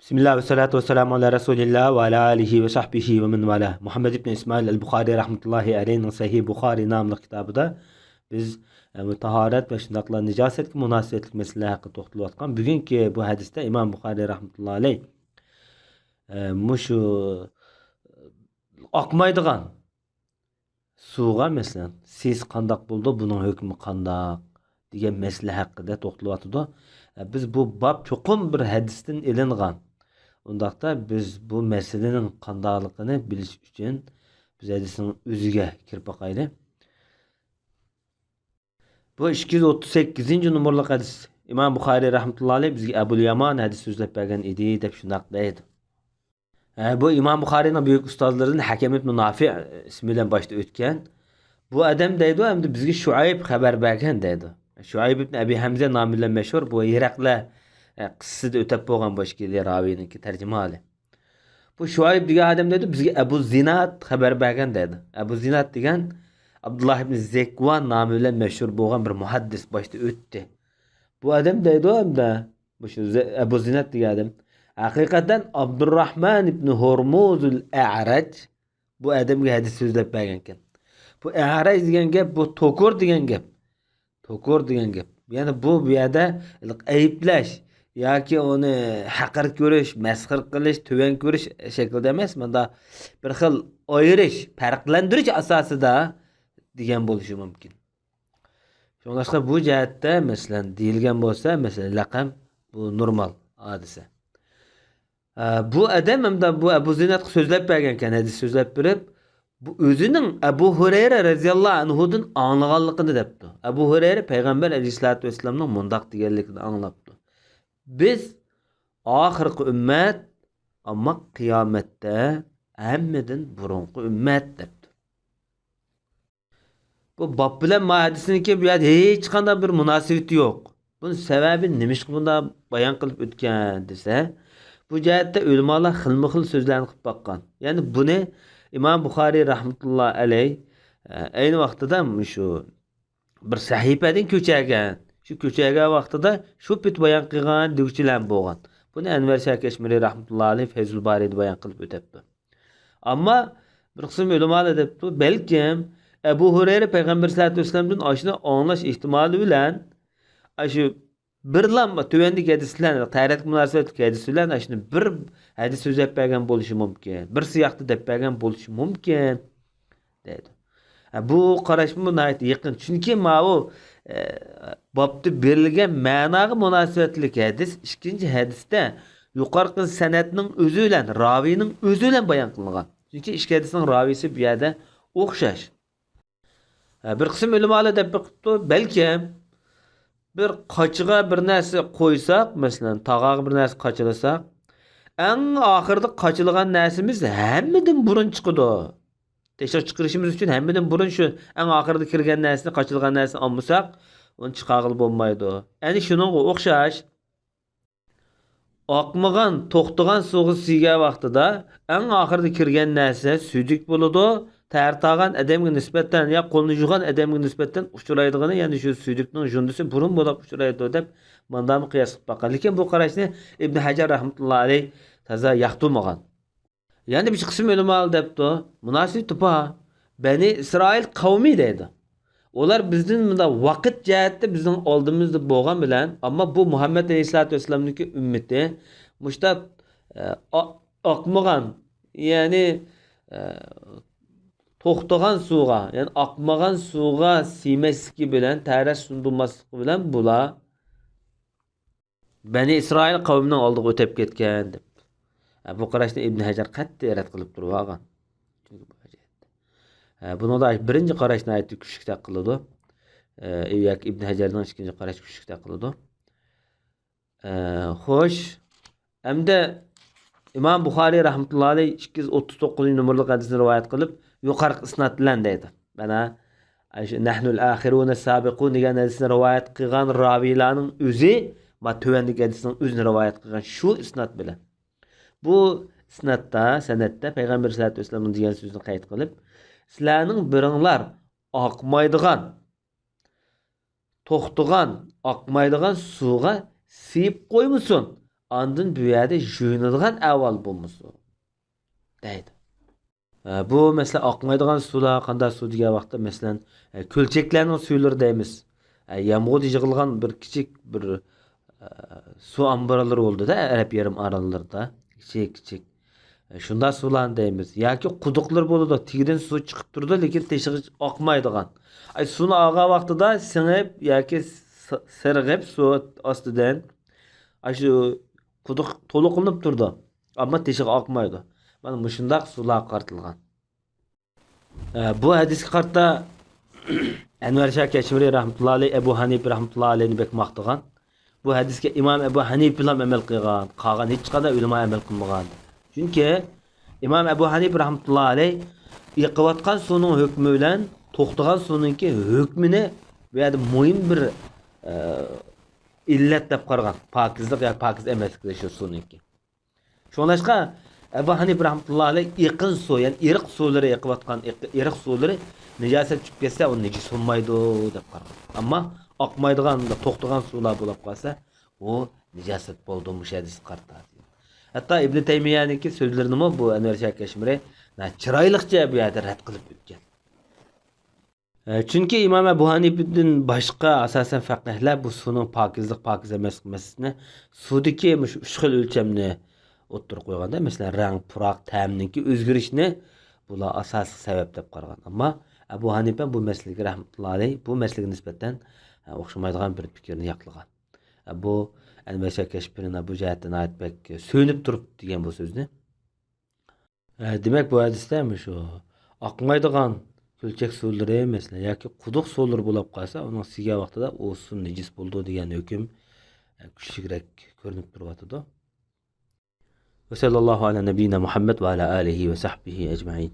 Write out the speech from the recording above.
Bismillah ve salatu ve selamu ala Resulillah ve ala alihi ve sahbihi ve men vala. Muhammed ibn İsmail el-Bukhari rahmetullahi aleyhinin Sahih Bukhari namlı kitabıda biz taharet ve şundakla nicasetlik münasebetlik mesele hakkı toxtulup atkan. Bugünkü bu hadiste İmam Bukhari rahmetullahi aleyh muşu akmaydıgan suğa mesela siz kandak buldu bunun hükmü kandak degan mesele hakkında toxtulup atıdı. Biz bu bab çokum bir hadisten ilingan. Ondaqda biz bu meselenin qandaqligini bilish uchun biz hadisning o'ziga kirib boqaylik. Bu 238-numurluq hadis. İmam Buxoriy rahmetullahi alayh bizga Abul Yaman hadis so'zlab bergan edi deb shundaq deydi. Bu İmam Buxoriyning buyuk ustozlaridan Hakim ibn Nafi ismi bilan boshda o'tgan. Bu adam deydi hamda bizga Shuayb xabar bergan deydi. Shuayb ibn Abi Hamza nomi bilan mashhur bu Iraqla qissida o'tab bo'lgan boshqa ravininki tarjimali. Bu Shuayb degan adam dedi bizga Abu Zinad xabar bergan dedi. Abu Zinad degan Abdullah ibn Zekwan nomi bilan mashhur bo'lgan bir muhaddis boshda o'tdi. Bu adam deydi hamda bu shu Abu Zinad degan adam haqiqatan Abdurrahman ibn Hurmuzul A'raj bu adamga hadis so'zlab bergan ekan. Bu A'raj degan gap bu to'kur degan gap. To'kur degan gap. Ya'ni bu yerda ayblash yoki uni haqir ko'rish, masxir qilish, tuvan ko'rish shaklida emas, bunda bir xil ayirish, farqlantirish asosida degan bo'lishi mumkin. Shuningdek bu jihatda masalan deyilgan bo'lsa, masalan laqam bu normal hodisa. Bu adam hamda bu Abu Zinad so'zlab bergan ekan, hadis so'zlab berib, bu o'zining Abu Hurayra radhiyallohu anhudan anglaganligini debdi. Abu Hurayra payg'ambar alayhisolatu vasallamning mundaq deganligini anglabdi. Biz oxirgi ummat, ammo qiyomatda hammadan burunqi ummat debdi. Bu bab bilan hadisniki bu yerda hech qanday bir munosabati yo'q. Bunun sababi nimishqa bunda bayon qilib o'tgan desa, bu jihatda ulamolar xilma-xil so'zlarni qilib baqqan. Ya'ni buni İmam Buxoriy rahmetullohi alayh ayni vaqtida shu bir sahifadan ko'chagan. Shu ko'chagan vaqtida shu pit bayon qilgan deguvchilar bo'lgan. Buni Anvar Shah Kashmiri rahmetullohi alayh Fayzul Bariyda bayon qilib o'tibdi. Ammo bir qism ulamolar debdi, balkim Abu Hurayra payg'ambar sollallohu alayhi vasallamdan oshna anglash ehtimoli bilan shu bir lamba tuvandagi hadislar, tarat munosabatli hadislar shuni bir hadis so'zlab bergan bo'lishi mumkin. Bir siyoqda deb bergan bo'lishi mumkin dedi. Bu qarashmi bunday yaqin. Chunki bu bobda berilgan ma'noga munosabatli hadis ikkinchi hadisda yuqorqi sanatning o'zi bilan raviyning o'zi bilan bayon qilingan. Chunki ikki hadisning ravisi bu yerda o'xshash. Bir qism ulamolar deb biqibdi, balkim bir qochiga bir narsa qo'ysak, masalan, tog'aga bir narsa qochilasak, eng oxirida qochilgan narsamiz hammadan burun chiqadi. Tekshirib chiqarishimiz uchun hammadan burun shu eng oxirida kirgan narsani, qochilgan narsani olmasak, uni chiqarg'il bo'lmaydi. Ya'ni shuningga o'xshash oqmagan, to'xtagan suvga siygan vaqtida eng oxirida kirgan narsa suydik bo'ladi. Tartağan adamga nisbatan ya qo'lni yuvgan adamga nisbatan uchraydigani, ya'ni shu suydiqning jundisi burun bo'lib uchraydi deb mandami qiyos qilib baqqan. Lekin bu qarashni Ibn Hajar rahmatullohi alayh taza yoqtirmagan. Ya'ni bir qism ulamolar debdi, munosib tupa Bani Isroil qavmi deydi. Ular bizning bunda vaqt jihatda bizning oldimizda bo'lgan bilan, ammo bu Muhammad alayhisolatu vasallamniki ummati mushta oqmagan, ya'ni to'xtagan suvga, ya'ni oqmagan suvga siymasligi bilan, ta'rif sundurmasligi bilan bular Bani Isroil qavmining oldiga o'tib ketgan deb. Bu qarashni Ibn Hajar qattiq rad qilib turib olgan. Chunki bu jihatda. Buni da birinchi qarashni aytib kuchlikda qiladi. Yoki Ibn Hajarning ikkinchi qarash kuchlikda qiladi. Xo'sh, hamda İmam Buxoriy rahmetullohi alayh 239-numurli hadisni rivoyat qilib, yuqorqi isnad bilan deydi. Mana nahnul axiruna sabiqun degan hadisni rivoyat qilgan raviylarning o'zi va tuvandagi hadisning o'zini rivoyat qilgan shu isnad bilan. Bu isnadda, sanatda payg'ambar sollallohu alayhi vasallam degan so'zni qayd qilib, sizlarning biringlar oqmaydigan, to'xtagan, oqmaydigan suvga siyib qo'ymasin. andın bu yerdə juyunadigan avval bolmasa deydi. Bu mesela akmaydigan sular qanday su degan vaqtda masalan kölçeklerning suyları deymiz. Yağmur yig'ilgan bir kichik bir su ambaralari bo'ldi-da Arab yarim orollarida. Kichik. Shunda sularni deymiz. Yoki quduqlar bo'ladi. Tigidan suv chiqib turdi, lekin teshig'i oqmaydigan. Suvni olgan vaqtida singib yoki sirg'ib suv ostidan shu quduq to'liqlanib turdi. Ammo teshig'i oqmaydi. Mana shunday sular qartilgan. Bu hadisga qarta Enver Şah Keşmiri rahmetullahi aleyh, Ebu Hanife rahmetullahi aleyhni bek maqtagan. Bu hadisga İmam Ebu Hanife bilan amel qilgan, qolgan hech qanday ulamo amel qilmagan. Chunki İmam Ebu Hanife rahmetullahi aleyh yiqiyotgan suvning hukmi bilan to'xtagan suvningki hukmini bu yerda muhim bir illat deb qaragan. Pokizlik yoki pokiz emaslik shu suvningki. Shunlashqa Ebu Hanife rahmetullahi aleyh yaqin suv, yani iriq suvları yiqiyotgan iriq suvları nijaset çıkıp geçse o necis olmaydı deb qaragan. Amma oqmaydigan, to'xtagan suvlar bo'lib qolsa, o nijaset bo'ldi hadis qartadi. Hatta İbn Taymiyaniki so'zlarini bu Enver Şah Keşmiri chiroyliqcha bu yerda rad qilib o'tgan. Chunki İmam Ebu Hanife'den boshqa asosan faqihlar bu suvning pokizlik, pokiz emas masalasini suvdagi uch xil o'lchamni o'ttirib qo'yganda, masalan, rang, puroq, ta'mninki o'zgarishni bular asosiy sabab deb qaragan. Ammo Ebu Hanife bu mesleği rahmetullahi aleyh bu mesleğe nispeten o'xshamaydigan bir fikrni yoqlagan. Bu Enver Şah Keşmiri'nin bu jihatdan aytbek söynüp turib degan bu so'zni. Demek bu hadisda şu oqmaydigan kölçek suvlari mesela yoki quduq suvlari bo'lib qolsa, uning siga vaqtida o suv nejis bo'ldi degan hukm kuchliroq ko'rinib turibdi. Ve sallallahu ala nebiyina Muhammed ve ala alihi ve sahbihi ecmaîn.